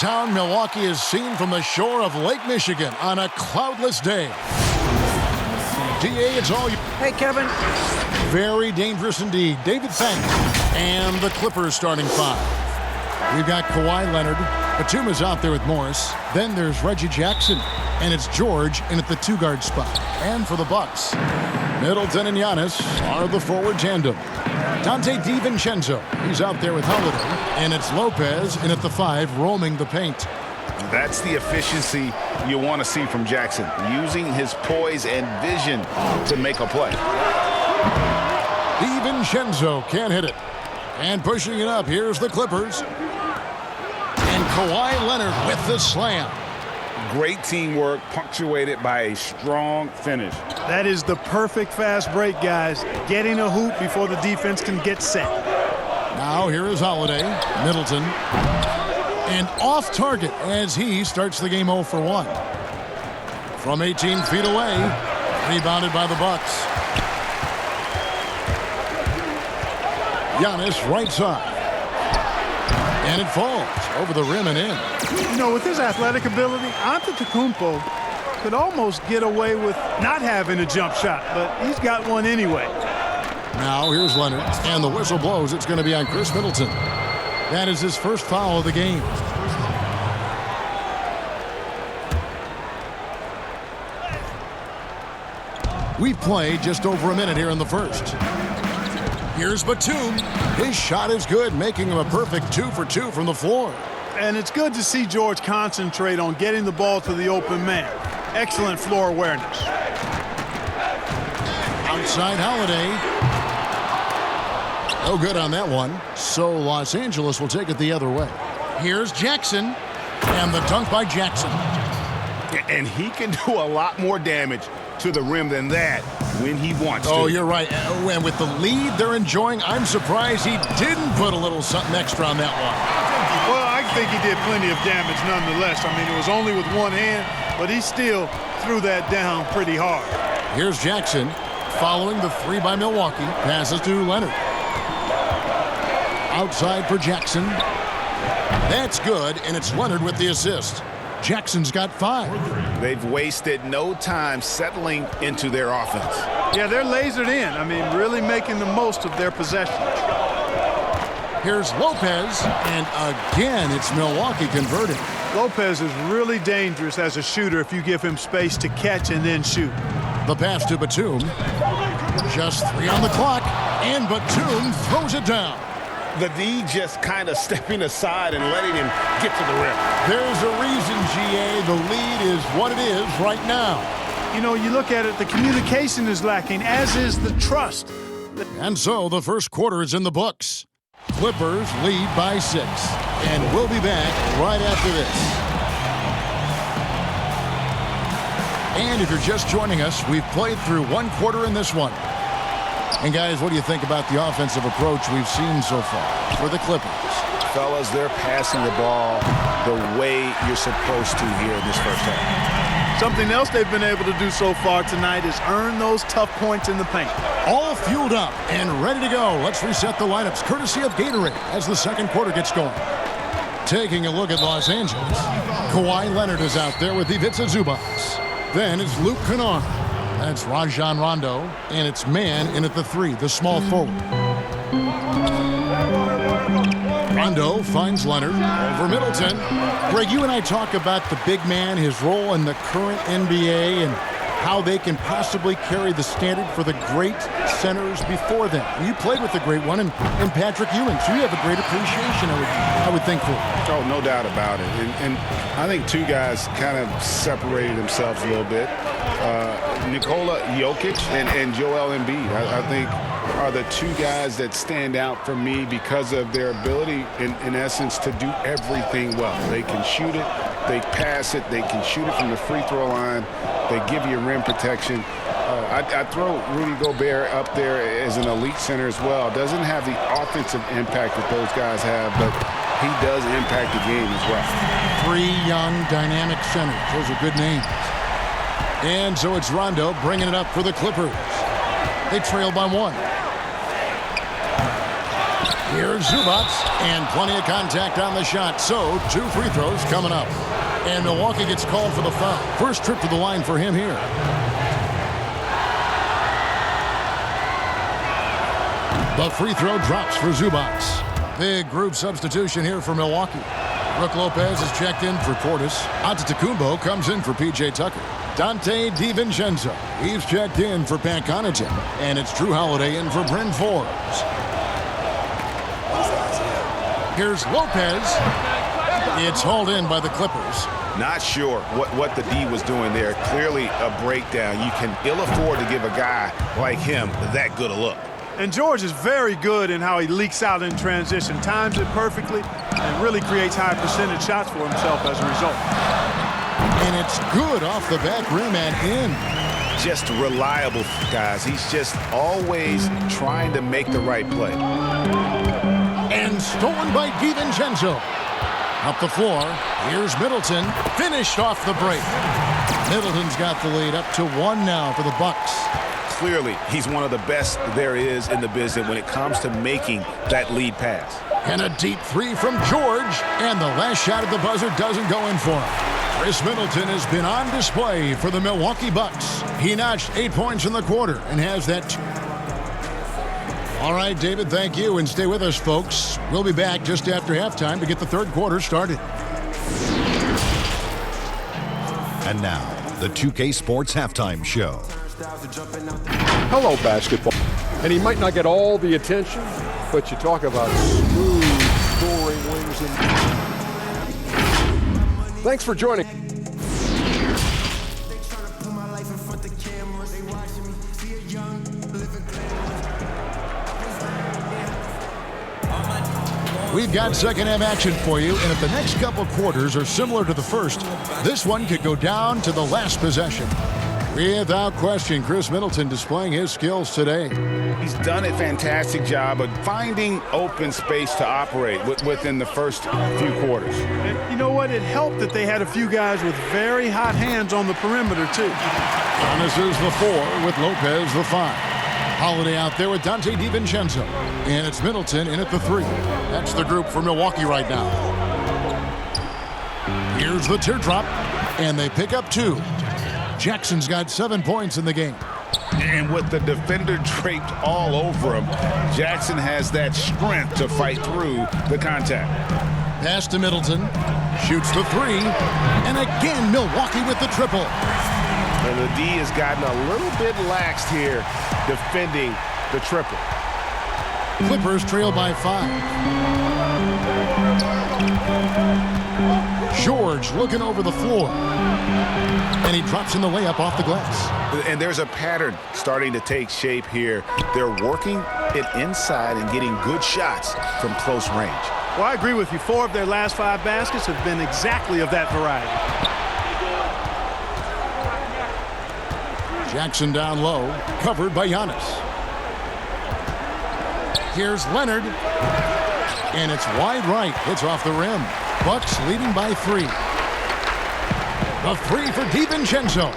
downtown Milwaukee is seen from the shore of Lake Michigan on a cloudless day. DA, it's all you. Hey, Kevin. Very dangerous indeed. David Fang and the Clippers starting five. We've got Kawhi Leonard. Batum is out there with Morris. Then there's Reggie Jackson. And it's George in at the two-guard spot. And for the Bucks, Middleton and Giannis are the forward tandem. Dante DiVincenzo, he's out there with Holiday. And it's Lopez in at the five, roaming the paint. That's the efficiency you want to see from Jackson, using his poise and vision to make a play. DiVincenzo can't hit it. And pushing it up, here's the Clippers. And Kawhi Leonard with the slam. Great teamwork, punctuated by a strong finish. That is the perfect fast break, guys. Getting a hoop before the defense can get set. Now here is Holiday, Middleton. And off target as he starts the game 0 for 1. From 18 feet away, rebounded by the Bucks. Giannis right side. And it falls over the rim and in. You know, with his athletic ability, Antetokounmpo could almost get away with not having a jump shot, but he's got one anyway. Now here's Leonard, and the whistle blows. It's going to be on Chris Middleton. That is his first foul of the game. We've played just over a minute here in the first. Here's Batum. His shot is good, making him a perfect 2 for 2 from the floor. And it's good to see George concentrate on getting the ball to the open man. Excellent floor awareness. Outside Holiday. No good on that one. So Los Angeles will take it the other way. Here's Jackson. And the dunk by Jackson. And he can do a lot more damage to the rim than that when he wants to. Oh, you're right. And with the lead they're enjoying, I'm surprised he didn't put a little something extra on that one. Well, I think he did plenty of damage nonetheless. I mean, it was only with one hand, but he still threw that down pretty hard. Here's Jackson following the three by Milwaukee. Passes to Leonard. Outside for Jackson. That's good, and it's Leonard with the assist. Jackson's got 5. They've wasted no time settling into their offense. Yeah, they're lasered in. I mean, really making the most of their possessions. Here's Lopez, and again, it's Milwaukee converting. Lopez is really dangerous as a shooter if you give him space to catch and then shoot. The pass to Batum. Just 3 on the clock, and Batum throws it down. The D just kind of stepping aside and letting him get to the rim. There's a reason, GA. The lead is what it is right now. You know, you look at it, the communication is lacking, as is the trust. And so the first quarter is in the books. Clippers lead by 6. And we'll be back right after this. And if you're just joining us, we've played through 1 quarter in this one. And guys, what do you think about the offensive approach we've seen so far for the Clippers? Fellas, they're passing the ball the way you're supposed to here in this first half. Something else they've been able to do so far tonight is earn those tough points in the paint. All fueled up and ready to go. Let's reset the lineups courtesy of Gatorade as the second quarter gets going. Taking a look at Los Angeles, Kawhi Leonard is out there with Ivica Zubac. Then it's Luke Kennard. That's Rajon Rondo, and it's Mann in at the 3, the small forward. Rondo finds Leonard over Middleton. Greg, you and I talk about the big man, his role in the current NBA, and how they can possibly carry the standard for the great centers before them. And you played with the great one in Patrick Ewing, so you have a great appreciation, I would think, for it. Oh, no doubt about it. And I think two guys kind of separated themselves a little bit. Nikola Jokic and Joel Embiid, I think, are the two guys that stand out for me because of their ability, in essence, to do everything well. They can shoot it, they pass it, they can shoot it from the free throw line, they give you rim protection. I throw Rudy Gobert up there as an elite center as well. Doesn't have the offensive impact that those guys have, but he does impact the game as well. 3 young, dynamic centers. Those are good names. And so it's Rondo bringing it up for the Clippers. They trail by 1. Here's Here's Zubac, and plenty of contact on the shot. So, 2 free throws coming up. And Milwaukee gets called for the foul. First trip to the line for him here. The free throw drops for Zubac. Big group substitution here for Milwaukee. Brook Lopez is checked in for Portis. Antetokounmpo comes in for P.J. Tucker. Dante DiVincenzo, he's checked in for Pat Connaughton. And it's Drew Holiday in for Bryn Forbes. Here's Lopez. It's hauled in by the Clippers. Not sure what the D was doing there. Clearly a breakdown. You can ill afford to give a guy like him that good a look. And George is very good in how he leaks out in transition, times it perfectly, and really creates high percentage shots for himself as a result. And it's good off the back rim and in. Just reliable, guys. He's just always trying to make the right play. And stolen by DiVincenzo. Up the floor, here's Middleton. Finished off the break. Middleton's got the lead up to 1 now for the Bucks. Clearly, he's one of the best there is in the business when it comes to making that lead pass. And a deep 3 from George. And the last shot at the buzzer doesn't go in for him. Chris Middleton has been on display for the Milwaukee Bucks. He notched 8 points in the quarter and has that. All right, David, thank you. And stay with us, folks. We'll be back just after halftime to get the third quarter started. And now, the 2K Sports Halftime Show. Hello, basketball. And he might not get all the attention, but you talk about smooth scoring wings. Thanks for joining. We've got second half action for you, and if the next couple quarters are similar to the first, this one could go down to the last possession. Without question, Chris Middleton displaying his skills today. He's done a fantastic job of finding open space to operate within the first few quarters. And you know what? It helped that they had a few guys with very hot hands on the perimeter, too. Giannis is the 4 with Lopez the 5. Holiday out there with Dante DiVincenzo. And it's Middleton in at the 3. That's the group for Milwaukee right now. Here's the teardrop, and they pick up 2. Jackson's got 7 points in the game. And with the defender draped all over him, Jackson has that strength to fight through the contact. Pass to Middleton. Shoots the 3. And again, Milwaukee with the triple. And the D has gotten a little bit laxed here defending the triple. Clippers trail by 5. George looking over the floor. And he drops in the layup off the glass. And there's a pattern starting to take shape here. They're working it inside and getting good shots from close range. Well, I agree with you. 4 of their last 5 baskets have been exactly of that variety. Jackson down low, covered by Giannis. Here's Leonard. And it's wide right. It's off the rim. Bucks leading by 3. The 3 for DiVincenzo.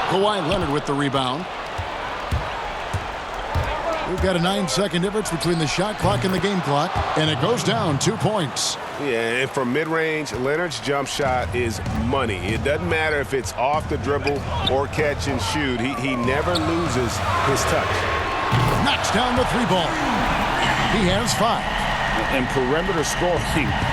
Kawhi Leonard with the rebound. We've got a 9-second difference between the shot clock and the game clock, and it goes down 2 points. Yeah, and from mid-range, Leonard's jump shot is money. It doesn't matter if it's off the dribble or catch and shoot. He never loses his touch. Knocks down the 3 ball. He has 5. And perimeter scoring,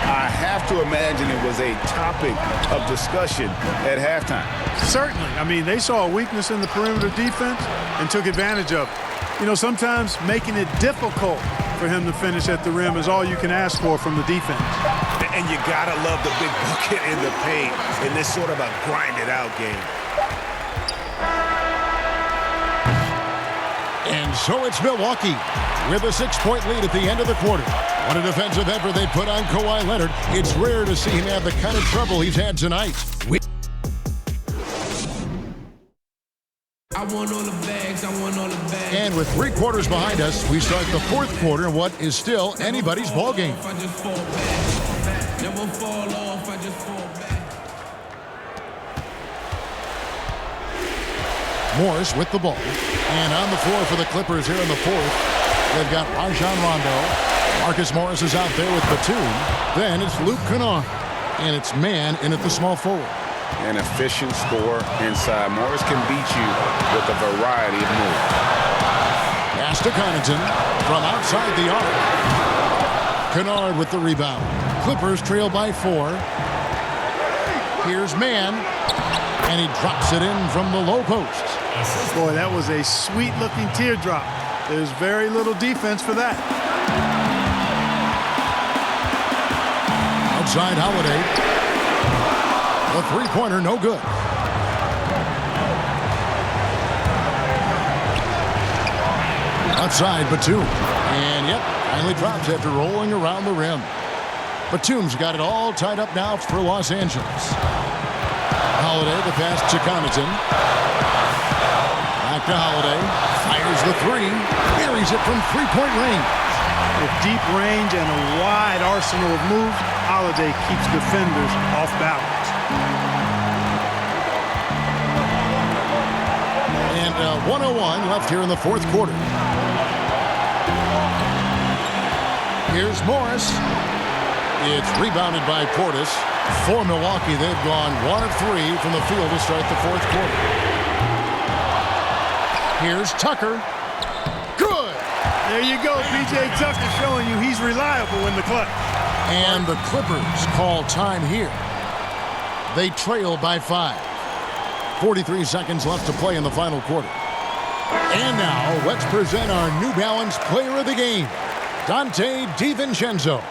I have to imagine it was a topic of discussion at halftime. Certainly. I mean, they saw a weakness in the perimeter defense and took advantage of it. You know, sometimes making it difficult for him to finish at the rim is all you can ask for from the defense. And you gotta love the big bucket in the paint in this sort of a grinded-out game. And so it's Milwaukee with a 6-point lead at the end of the quarter. What a defensive effort they put on Kawhi Leonard. It's rare to see him have the kind of trouble he's had tonight. I want all the bags, I want all the bags. And with 3 quarters behind us, we start the 4th quarter in what is still anybody's ball game. I just fall back. Never fall off, I just fall back. Morris with the ball. And on the floor for the Clippers here in the 4th, they've got Rajon Rondo. Marcus Morris is out there with Batum. Then it's Luke Kennard. And it's man in at the small forward. An efficient scorer inside. Morris can beat you with a variety of moves. Pass to Connaughton from outside the arc. Kennard with the rebound. Clippers trail by 4. Here's man. And he drops it in from the low post. Boy, that was a sweet-looking teardrop. There's very little defense for that. Outside Holiday. The three-pointer, no good. Outside Batum. And, yep, finally drops after rolling around the rim. Batum's got it all tied up now for Los Angeles. Holiday, the pass to Connaughton. Back to Holiday. Fires the three. Buries it from three-point range. With deep range and a wide arsenal of moves, Holiday keeps defenders off balance. And 1:01 left here in the fourth quarter. Here's Morris. It's rebounded by Portis. For Milwaukee, they've gone 1 of 3 from the field to start the fourth quarter. Here's Tucker. Good. There you go, P.J. Tucker showing you he's reliable in the clutch. And the Clippers call time here. They trail by 5. 43 seconds left to play in the final quarter. And now, let's present our New Balance player of the game, Dante DiVincenzo.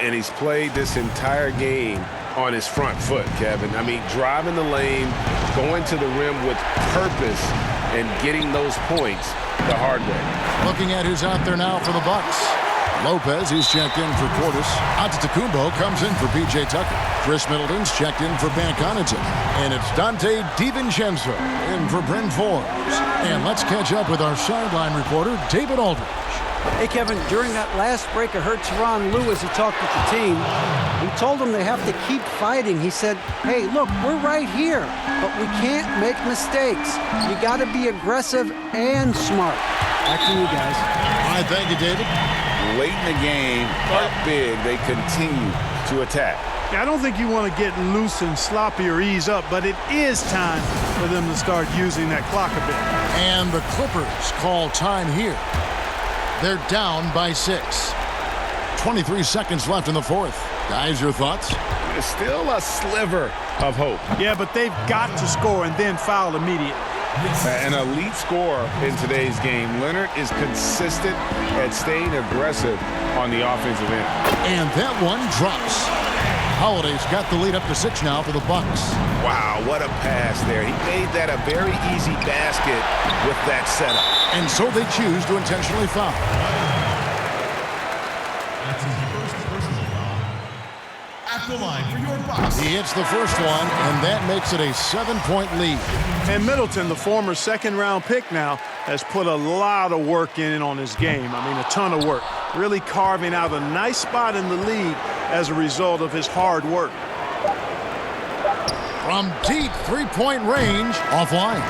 And he's played this entire game on his front foot, Kevin. I mean, driving the lane, going to the rim with purpose, and getting those points the hard way. Looking at who's out there now for the Bucks. Lopez, he's checked in for Portis. Antetokounmpo comes in for P.J. Tucker. Chris Middleton's checked in for Ben Connaughton. And it's Dante DiVincenzo in for Bryn Forbes. And let's catch up with our sideline reporter, David Aldridge. Hey, Kevin, during that last break, I heard Tyronn Lue as he talked with the team. He told them they have to keep fighting. He said, hey, look, we're right here, but we can't make mistakes. You got to be aggressive and smart. Back to you guys. All right, thank you, David. Late in the game, up big, they continue to attack. I don't think you want to get loose and sloppy or ease up, but it is time for them to start using that clock a bit. And the Clippers call time here. They're down by 6. 23 seconds left in the fourth. Guys, your thoughts? There's still a sliver of hope. Yeah, but they've got to score and then foul immediately. An elite scorer in today's game. Leonard is consistent at staying aggressive on the offensive end. And that one drops. Holiday's got the lead up to 6 now for the Bucks. Wow, what a pass there. He made that a very easy basket with that setup. And so they choose to intentionally foul. That's his first personal foul. At the line for your Bucks. He hits the first one, and that makes it a 7-point lead. And Middleton, the former second-round pick now, has put a lot of work in on his game. I mean, a ton of work. Really carving out a nice spot in the league as a result of his hard work. From deep three-point range, offline.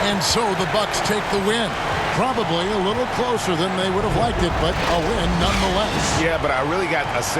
And so the Bucks take the win. Probably a little closer than they would have liked it, but a win nonetheless. Yeah, but I really got a sense